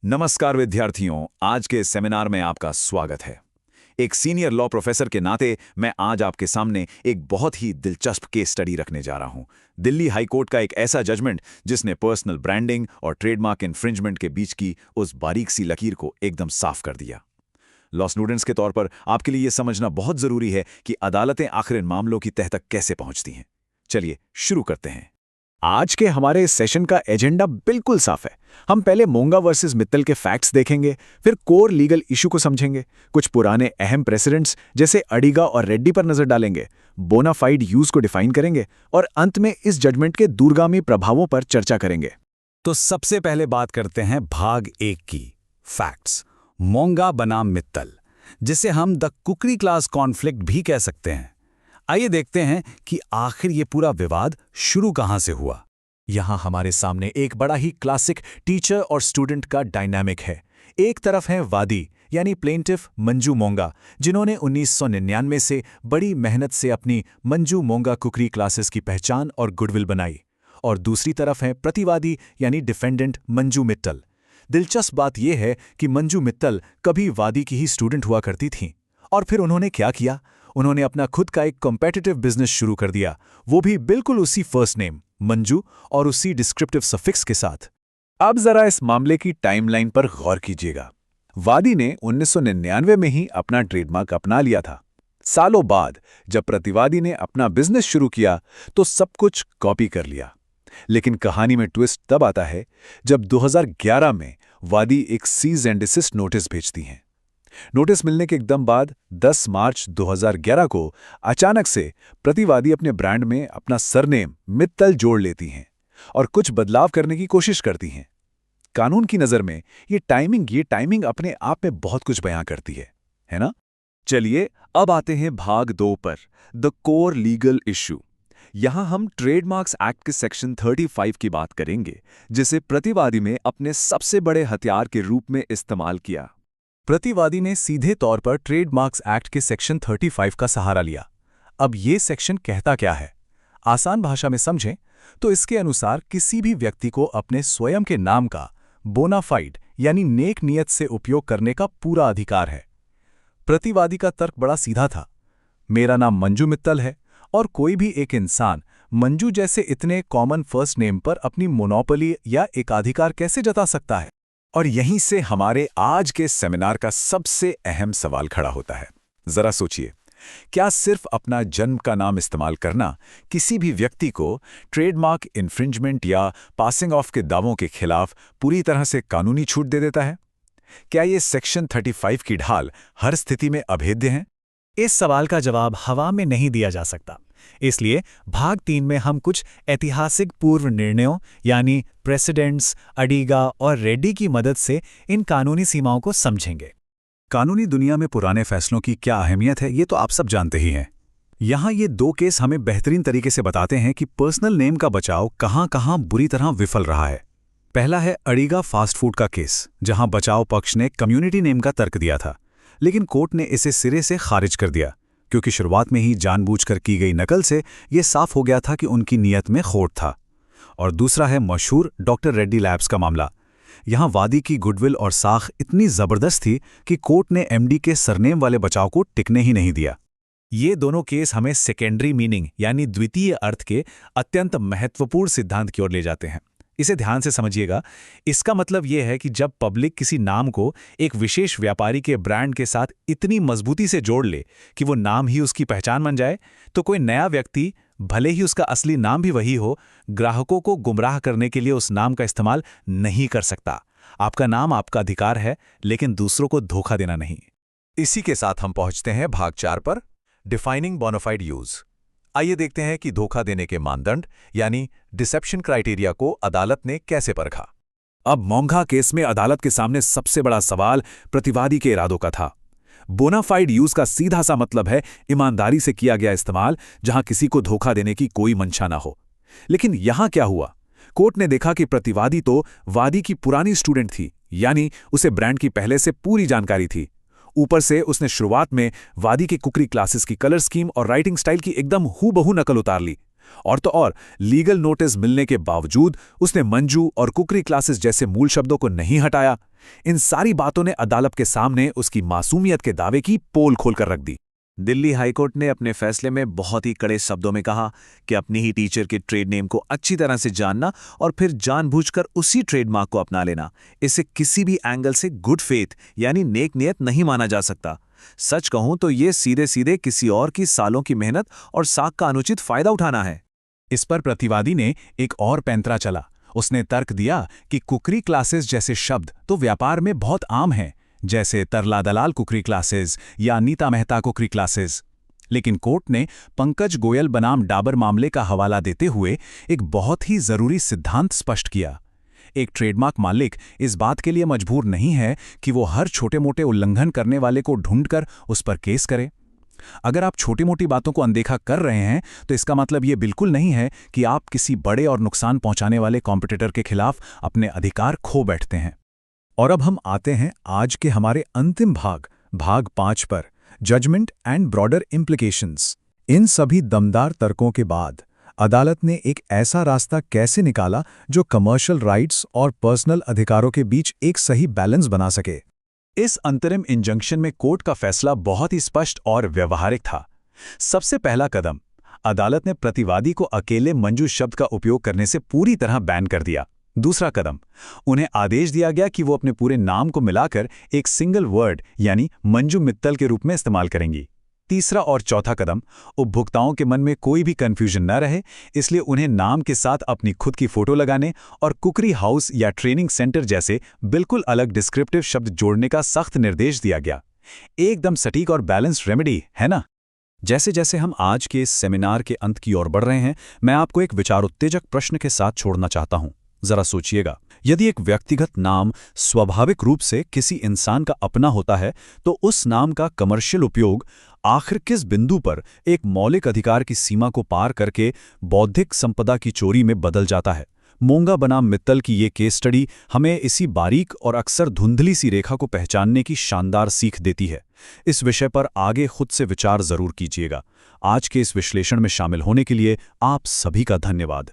नमस्कार विद्यार्थियों, आज के सेमिनार में आपका स्वागत है। एक सीनियर लॉ प्रोफेसर के नाते मैं आज आपके सामने एक बहुत ही दिलचस्प केस स्टडी रखने जा रहा हूं। दिल्ली हाई कोर्ट का एक ऐसा जजमेंट जिसने पर्सनल ब्रांडिंग और ट्रेडमार्क इन्फ्रिंजमेंट के बीच की उस बारीक सी लकीर को एकदम साफ कर दिया। लॉ स्टूडेंट्स के तौर पर आपके लिए यह समझना बहुत जरूरी है कि अदालतें आखिर इन मामलों की तह तक कैसे पहुंचती हैं। चलिए शुरू करते हैं। आज के हमारे इस सेशन का एजेंडा बिल्कुल साफ है। हम पहले मोंगा वर्सेस मित्तल के फैक्ट्स देखेंगे, फिर कोर लीगल इशू को समझेंगे, कुछ पुराने अहम प्रेसिडेंट्स जैसे अडिगा और रेड्डी पर नजर डालेंगे, बोनाफाइड यूज को डिफाइन करेंगे और अंत में इस जजमेंट के दूरगामी प्रभावों पर चर्चा करेंगे। तो सबसे पहले बात करते हैं भाग 1 की, फैक्ट्स। मोंगा बनाम मित्तल, जिसे हम द कुकरी क्लास कॉन्फ्लिक्ट भी कह सकते हैं। आइए देखते हैं कि आखिर ये पूरा विवाद शुरू कहां से हुआ। यहाँ हमारे सामने एक बड़ा ही क्लासिक टीचर और स्टूडेंट का डायनामिक है। एक तरफ है वादी यानी प्लेंटिफ मंजू मोंगा, जिन्होंने 1999 से बड़ी मेहनत से अपनी मंजू मोंगा कुकरी क्लासेस की पहचान और गुडविल बनाई, और दूसरी तरफ है प्रतिवादी यानी डिफेंडेंट मंजू मित्तल। दिलचस्प बात यह है कि मंजू मित्तल कभी वादी की ही स्टूडेंट हुआ करती थीं, और फिर उन्होंने क्या किया? उन्होंने अपना खुद का एक कॉम्पिटिटिव बिजनेस शुरू कर दिया, वो भी बिल्कुल उसी फर्स्ट नेम मंजू और उसी डिस्क्रिप्टिव सफिक्स के साथ। अब जरा इस मामले की टाइमलाइन पर गौर कीजिएगा। वादी ने 1999 में ही अपना ट्रेडमार्क अपना लिया था। सालों बाद जब प्रतिवादी ने अपना बिजनेस शुरू किया तो सब कुछ कॉपी कर लिया। लेकिन कहानी में ट्विस्ट तब आता है जब 2011 में वादी एक सीज एंड डिसिस्ट नोटिस भेजती हैं। नोटिस मिलने के एकदम बाद 10 मार्च 2011 को अचानक से प्रतिवादी अपने ब्रांड में अपना सरनेम मित्तल जोड़ लेती हैं और कुछ बदलाव करने की कोशिश करती हैं। कानून की नज़र में ये टाइमिंग अपने आप में बहुत कुछ बयां करती है ना? चलिए अब आते हैं भाग 2 पर, द कोर लीगल इशू। यहां हम ट्रेडमार्क्स एक्ट के सेक्शन 35 की बात करेंगे, जिसे प्रतिवादी ने अपने सबसे बड़े हथियार के रूप में इस्तेमाल किया। प्रतिवादी ने सीधे तौर पर ट्रेडमार्क्स एक्ट के सेक्शन 35 का सहारा लिया। अब ये सेक्शन कहता क्या है? आसान भाषा में समझें तो इसके अनुसार किसी भी व्यक्ति को अपने स्वयं के नाम का बोनाफाइड यानी नेक नियत से उपयोग करने का पूरा अधिकार है। प्रतिवादी का तर्क बड़ा सीधा था। मेरा नाम मंजू मित्तल है और कोई भी एक इंसान मंजू जैसे इतने कॉमन फर्स्ट नेम पर अपनी मोनोपोली या एकाधिकार कैसे जता सकता है? और यहीं से हमारे आज के सेमिनार का सबसे अहम सवाल खड़ा होता है। जरा सोचिए, क्या सिर्फ अपना जन्म का नाम इस्तेमाल करना किसी भी व्यक्ति को ट्रेडमार्क इन्फ्रिंजमेंट या पासिंग ऑफ के दावों के खिलाफ पूरी तरह से कानूनी छूट दे देता है? क्या ये सेक्शन 35 की ढाल हर स्थिति में अभेद्य है? इस सवाल का जवाब हवा में नहीं दिया जा सकता। इसलिए भाग 3 में हम कुछ ऐतिहासिक पूर्व निर्णयों यानी प्रेसिडेंट्स, अडिगा और रेड्डी की मदद से इन कानूनी सीमाओं को समझेंगे। कानूनी दुनिया में पुराने फैसलों की क्या अहमियत है, ये तो आप सब जानते ही हैं। यहाँ ये 2 केस हमें बेहतरीन तरीके से बताते हैं कि पर्सनल नेम का बचाव कहाँ-कहाँ बुरी तरह विफल रहा है। पहला है अडिगा फास्ट फूड का केस, जहाँ बचाव पक्ष ने कम्युनिटी नेम का तर्क दिया था, लेकिन कोर्ट ने इसे सिरे से खारिज कर दिया, क्योंकि शुरुआत में ही जानबूझकर की गई नकल से यह साफ हो गया था कि उनकी नीयत में खोट था। और दूसरा है मशहूर डॉक्टर रेड्डी लैब्स का मामला। यहां वादी की गुडविल और साख इतनी जबरदस्त थी कि कोर्ट ने एमडी के सरनेम वाले बचाव को टिकने ही नहीं दिया। ये दोनों केस हमें सेकेंडरी मीनिंग यानी द्वितीय अर्थ के अत्यंत महत्वपूर्ण सिद्धांत की ओर ले जाते हैं। इसे ध्यान से समझिएगा। इसका मतलब यह है कि जब पब्लिक किसी नाम को एक विशेष व्यापारी के ब्रांड के साथ इतनी मजबूती से जोड़ ले कि वो नाम ही उसकी पहचान बन जाए, तो कोई नया व्यक्ति, भले ही उसका असली नाम भी वही हो, ग्राहकों को गुमराह करने के लिए उस नाम का इस्तेमाल नहीं कर सकता। आपका नाम आपका अधिकार है, लेकिन दूसरों को धोखा देना नहीं। इसी के साथ हम पहुंचते हैं भाग 4 पर, डिफाइनिंग बोनाफाइड यूज। आइए देखते हैं कि धोखा देने के मानदंड यानी डिसेप्शन क्राइटेरिया को अदालत ने कैसे परखा। अब मोंगा केस में अदालत के सामने सबसे बड़ा सवाल प्रतिवादी के इरादों का था। बोनाफाइड यूज का सीधा सा मतलब है ईमानदारी से किया गया इस्तेमाल, जहां किसी को धोखा देने की कोई मंशा ना हो। लेकिन यहां क्या हुआ? कोर्ट ने देखा कि प्रतिवादी तो वादी की पुरानी स्टूडेंट थी, यानी उसे ब्रांड की पहले से पूरी जानकारी थी। ऊपर से उसने शुरुआत में वादी के कुकरी क्लासेस की कलर स्कीम और राइटिंग स्टाइल की एकदम हूबहू नकल उतार ली। और तो और लीगल नोटिस मिलने के बावजूद उसने मंजू और कुकरी क्लासेस जैसे मूल शब्दों को नहीं हटाया, इन सारी बातों ने अदालत के सामने उसकी मासूमियत के दावे की पोल खोलकर रख दी। दिल्ली हाईकोर्ट ने अपने फैसले में बहुत ही कड़े शब्दों में कहा कि अपनी ही टीचर के ट्रेड नेम को अच्छी तरह से जानना और फिर जानबूझकर उसी ट्रेडमार्क को अपना लेना, इसे किसी भी एंगल से गुड फेथ यानी नेक नियत नहीं माना जा सकता। सच कहूं तो ये सीधे सीधे किसी और की सालों की मेहनत और साख का अनुचित फायदा उठाना है। इस पर प्रतिवादी ने एक और पैंतरा चला। उसने तर्क दिया कि कुकरी क्लासेस जैसे शब्द तो व्यापार में बहुत आम हैं, जैसे तरला दलाल कुकरी क्लासेस या नीता मेहता कुकरी क्लासेस। लेकिन कोर्ट ने पंकज गोयल बनाम डाबर मामले का हवाला देते हुए एक बहुत ही जरूरी सिद्धांत स्पष्ट किया। एक ट्रेडमार्क मालिक इस बात के लिए मजबूर नहीं है कि वो हर छोटे मोटे उल्लंघन करने वाले को ढूंढकर उस पर केस करे। अगर आप छोटी मोटी बातों को अनदेखा कर रहे हैं तो इसका मतलब ये बिल्कुल नहीं है कि आप किसी बड़े और नुकसान पहुंचाने वाले कॉम्पिटिटर के खिलाफ अपने अधिकार खो बैठते हैं। और अब हम आते हैं आज के हमारे अंतिम भाग 5 पर, जजमेंट एंड ब्रॉडर इम्प्लीकेशंस। इन सभी दमदार तर्कों के बाद अदालत ने एक ऐसा रास्ता कैसे निकाला जो कमर्शियल राइट्स और पर्सनल अधिकारों के बीच एक सही बैलेंस बना सके। इस अंतरिम इंजंक्शन में कोर्ट का फैसला बहुत ही स्पष्ट और व्यवहारिक था। सबसे पहला कदम, अदालत ने प्रतिवादी को अकेले मंजू शब्द का उपयोग करने से पूरी तरह बैन कर दिया। दूसरा कदम, उन्हें आदेश दिया गया कि वो अपने पूरे नाम को मिलाकर एक सिंगल वर्ड यानी मंजू मित्तल के रूप में इस्तेमाल करेंगी। तीसरा और चौथा कदम, उपभोक्ताओं के मन में कोई भी कंफ्यूजन न रहे, इसलिए उन्हें नाम के साथ अपनी खुद की फोटो लगाने और कुकरी हाउस या ट्रेनिंग सेंटर जैसे बिल्कुल अलग डिस्क्रिप्टिव शब्द जोड़ने का सख्त निर्देश दिया गया। एकदम सटीक और बैलेंस्ड रेमेडी है ना। जैसे जैसे हम आज के इस सेमिनार के अंत की ओर बढ़ रहे हैं, मैं आपको एक विचार उत्तेजक प्रश्न के साथ छोड़ना चाहता हूं। जरा सोचिएगा, यदि एक व्यक्तिगत नाम स्वाभाविक रूप से किसी इंसान का अपना होता है तो उस नाम का कमर्शियल उपयोग आखिर किस बिंदु पर एक मौलिक अधिकार की सीमा को पार करके बौद्धिक संपदा की चोरी में बदल जाता है। मोंगा बनाम मित्तल की ये केस स्टडी हमें इसी बारीक और अक्सर धुंधली सी रेखा को पहचानने की शानदार सीख देती है। इस विषय पर आगे खुद से विचार जरूर कीजिएगा। आज के इस विश्लेषण में शामिल होने के लिए आप सभी का धन्यवाद।